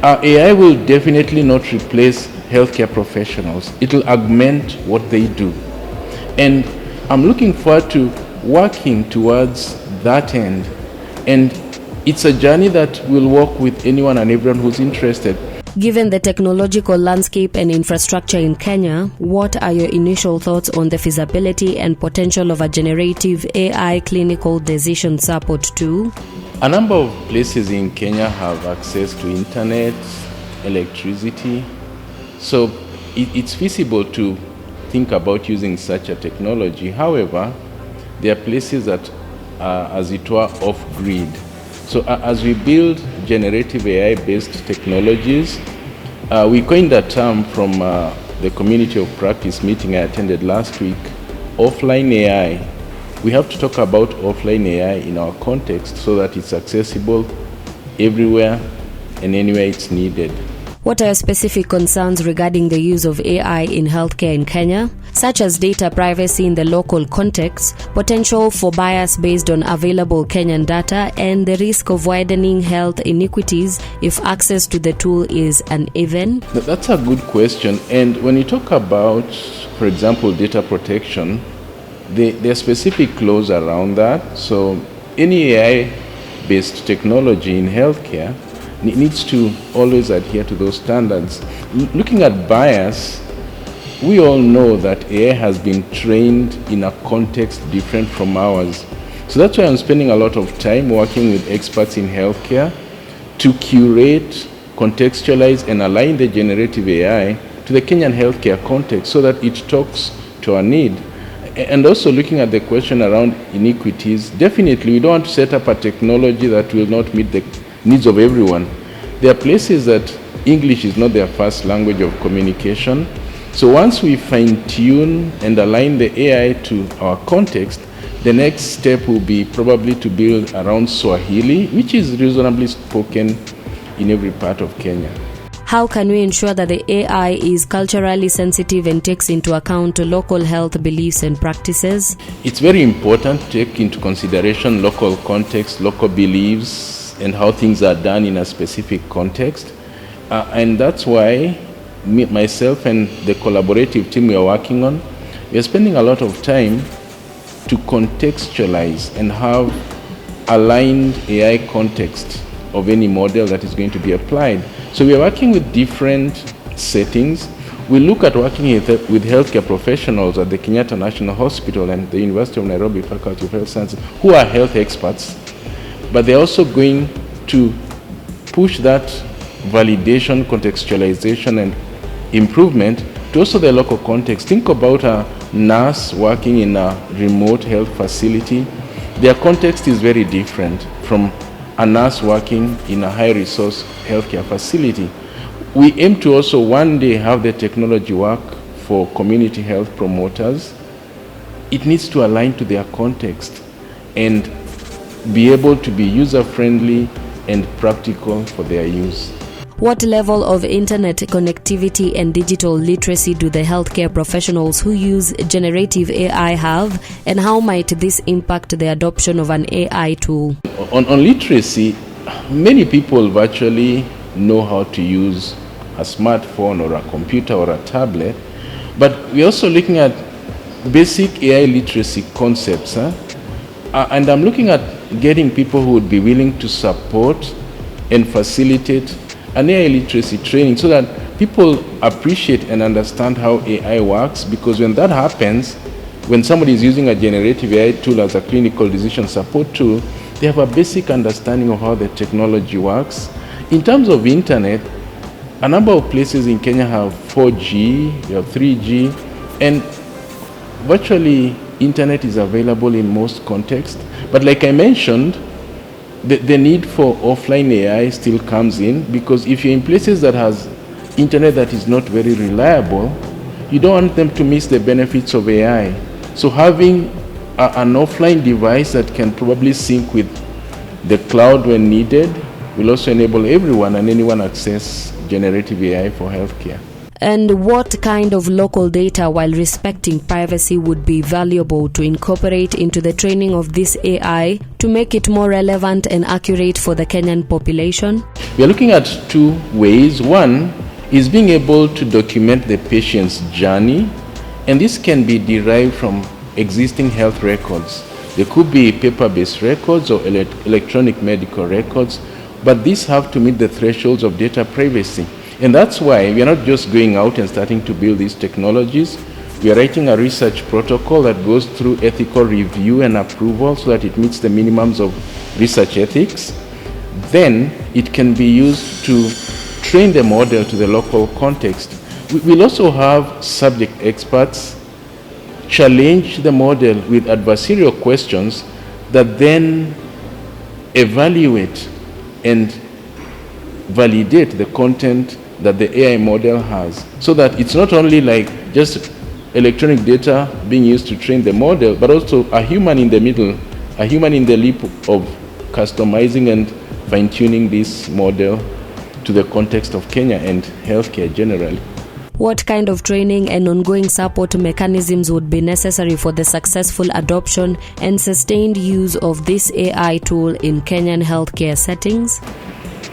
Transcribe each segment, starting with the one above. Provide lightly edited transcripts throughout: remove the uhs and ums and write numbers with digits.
AI will definitely not replace healthcare professionals. It will augment what they do. And I'm looking forward to working towards that end. And it's a journey that will work with anyone and everyone who's interested. Given the technological landscape and infrastructure in Kenya, what are your initial thoughts on the feasibility and potential of a generative AI clinical decision support tool? A number of places in Kenya have access to internet, electricity, so it's feasible to think about using such a technology. However, there are places that are, as it were, off-grid. So as we build generative AI-based technologies, we coined a term from the community of practice meeting I attended last week, offline AI. We have to talk about offline AI in our context so that it's accessible everywhere and anywhere it's needed. What are your specific concerns regarding the use of AI in healthcare in Kenya, such as data privacy in the local context, potential for bias based on available Kenyan data, and the risk of widening health inequities if access to the tool is uneven? That's a good question. And when you talk about, for example, data protection, there are specific laws around that. So any AI-based technology in healthcare needs to always adhere to those standards. Looking at bias, we all know that AI has been trained in a context different from ours. So that's why I'm spending a lot of time working with experts in healthcare to curate, contextualize, and align the generative AI to the Kenyan healthcare context so that it talks to our need. And also looking at the question around inequities, definitely we don't want to set up a technology that will not meet the needs of everyone. There are places that English is not their first language of communication. So once we fine-tune and align the AI to our context, the next step will be probably to build around Swahili, which is reasonably spoken in every part of Kenya. How can we ensure that the AI is culturally sensitive and takes into account local health beliefs and practices? It's very important to take into consideration local context, local beliefs, and how things are done in a specific context. And that's why myself and the collaborative team we are working on, we are spending a lot of time to contextualize and have aligned AI context of any model that is going to be applied. So we are working with different settings. We look at working with healthcare professionals at the Kenyatta National Hospital and the University of Nairobi Faculty of Health Sciences who are health experts, but they're also going to push that validation, contextualization, and improvement to also the local context. Think about a nurse working in a remote health facility. Their context is very different from a nurse working in a high-resource healthcare facility. We aim to also one day have the technology work for community health promoters. It needs to align to their context and be able to be user-friendly and practical for their use. What level of internet connectivity and digital literacy do the healthcare professionals who use generative AI have, and how might this impact the adoption of an AI tool? On literacy, many people virtually know how to use a smartphone or a computer or a tablet, but we're also looking at basic AI literacy concepts. And I'm looking at getting people who would be willing to support and facilitate an AI literacy training so that people appreciate and understand how AI works, because when that happens, when somebody is using a generative AI tool as a clinical decision support tool, they have a basic understanding of how the technology works. In terms of internet, a number of places in Kenya have 4G, you have 3G, and virtually internet is available in most contexts. But like I mentioned, the need for offline AI still comes in, because if you're in places that has internet that is not very reliable, you don't want them to miss the benefits of AI. So having an offline device that can probably sync with the cloud when needed will also enable everyone and anyone access generative AI for healthcare. And what kind of local data, while respecting privacy, would be valuable to incorporate into the training of this AI to make it more relevant and accurate for the Kenyan population? We are looking at two ways. One is being able to document the patient's journey, and this can be derived from existing health records. There could be paper-based records or electronic medical records, but these have to meet the thresholds of data privacy. And that's why we are not just going out and starting to build these technologies. We are writing a research protocol that goes through ethical review and approval so that it meets the minimums of research ethics. Then it can be used to train the model to the local context. We will also have subject experts challenge the model with adversarial questions that then evaluate and validate the content that the AI model has, so that it's not only like just electronic data being used to train the model, but also a human in the middle, a human in the loop of customizing and fine-tuning this model to the context of Kenya and healthcare generally. What kind of training and ongoing support mechanisms would be necessary for the successful adoption and sustained use of this AI tool in Kenyan healthcare settings?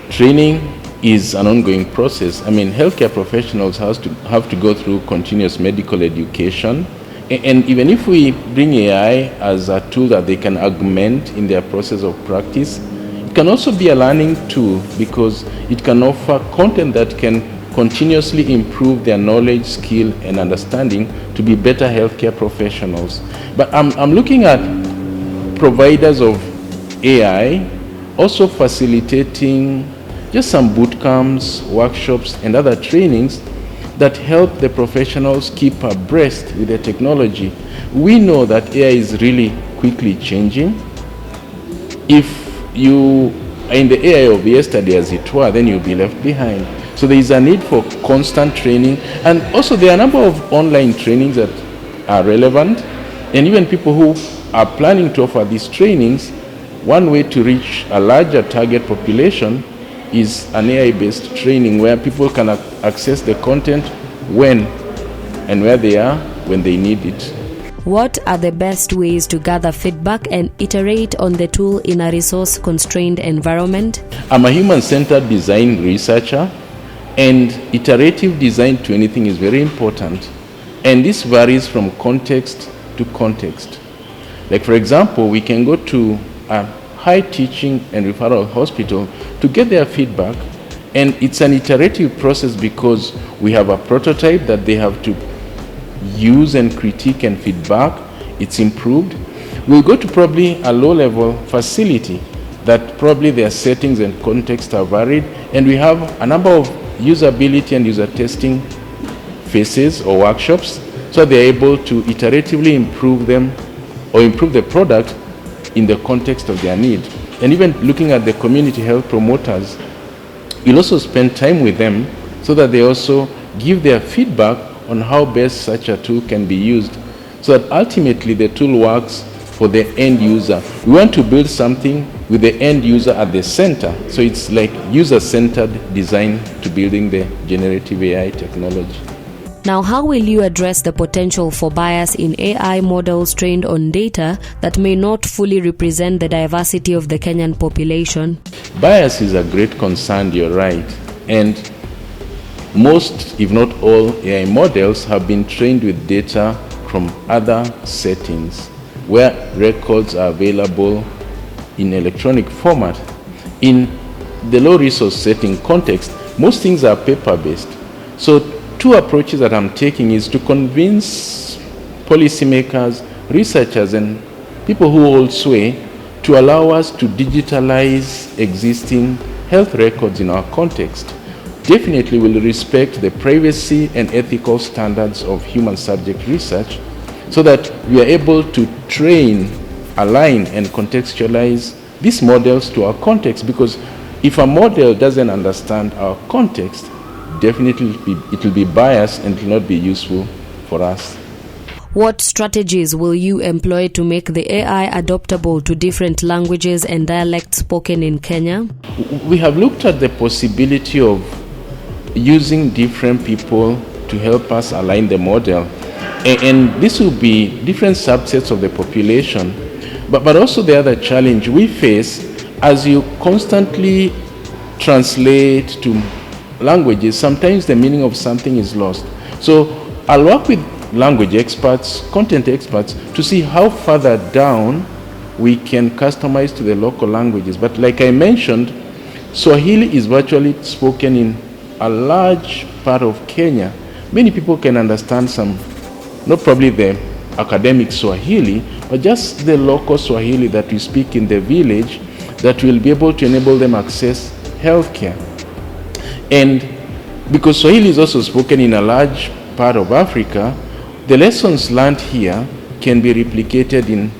Training is an ongoing process. I mean, healthcare professionals have to go through continuous medical education. And even if we bring AI as a tool that they can augment in their process of practice, it can also be a learning tool because it can offer content that can continuously improve their knowledge, skill, and understanding to be better healthcare professionals. But I'm looking at providers of AI also facilitating just some boot camps, workshops, and other trainings that help the professionals keep abreast with the technology. We know that AI is really quickly changing. If you are in the AI of yesterday, as it were, then you'll be left behind. So there is a need for constant training, and also there are a number of online trainings that are relevant, and even people who are planning to offer these trainings, one way to reach a larger target population is an AI-based training where people can access the content when and where they are when they need it. What are the best ways to gather feedback and iterate on the tool in a resource-constrained environment? I'm a human-centered design researcher, and iterative design to anything is very important. And this varies from context to context. Like, for example, we can go to a high teaching and referral hospital to get their feedback, and it's an iterative process because we have a prototype that they have to use and critique and feedback. It's improved. We'll go to probably a low-level facility that probably their settings and context are varied, and we have a number of usability and user testing phases or workshops so they're able to iteratively improve them or improve the product in the context of their need. And even looking at the community health promoters, you'll also spend time with them so that they also give their feedback on how best such a tool can be used, so that ultimately the tool works for the end user. We want to build something with the end user at the center. So it's like user-centered design to building the generative AI technology. Now, how will you address the potential for bias in AI models trained on data that may not fully represent the diversity of the Kenyan population? Bias is a great concern, you're right. And most, if not all, AI models have been trained with data from other settings where records are available in electronic format. In the low resource setting context, most things are paper-based. So two approaches that I'm taking is to convince policymakers, researchers, and people who hold sway to allow us to digitalize existing health records in our context. Definitely will respect the privacy and ethical standards of human subject research so that we are able to train, align, and contextualize these models to our context, because if a model doesn't understand our context, definitely it will be biased and it will not be useful for us. What strategies will you employ to make the AI adaptable to different languages and dialects spoken in Kenya? We have looked at the possibility of using different people to help us align the model. And this will be different subsets of the population. But also the other challenge we face, as you constantly translate to languages, sometimes the meaning of something is lost. So I'll work with language experts, content experts, to see how further down we can customize to the local languages. But like I mentioned, Swahili is virtually spoken in a large part of Kenya. Many people can understand some, not probably the academic Swahili, but just the local Swahili that we speak in the village that will be able to enable them access healthcare. And because Swahili is also spoken in a large part of Africa, the lessons learned here can be replicated in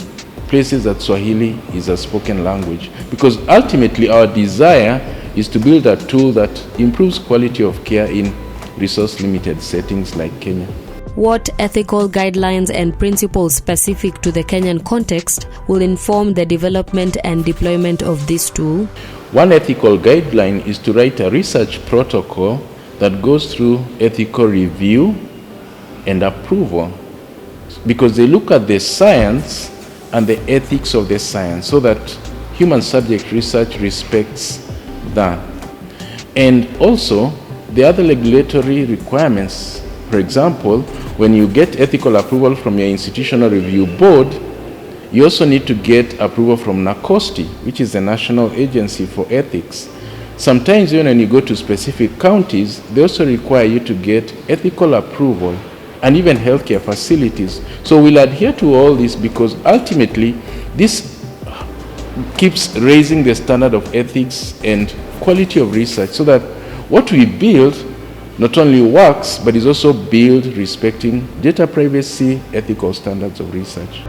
places that Swahili is a spoken language. Because ultimately our desire is to build a tool that improves quality of care in resource-limited settings like Kenya. What ethical guidelines and principles specific to the Kenyan context will inform the development and deployment of this tool? One ethical guideline is to write a research protocol that goes through ethical review and approval, because they look at the science and the ethics of the science so that human subject research respects that. And also the other regulatory requirements. For example, when you get ethical approval from your institutional review board, you also need to get approval from NACOSTI, which is the National Agency for Ethics. Sometimes even when you go to specific counties, they also require you to get ethical approval and even healthcare facilities. So we'll adhere to all this because ultimately this keeps raising the standard of ethics and quality of research so that what we build not only works, but is also built respecting data privacy, ethical standards of research.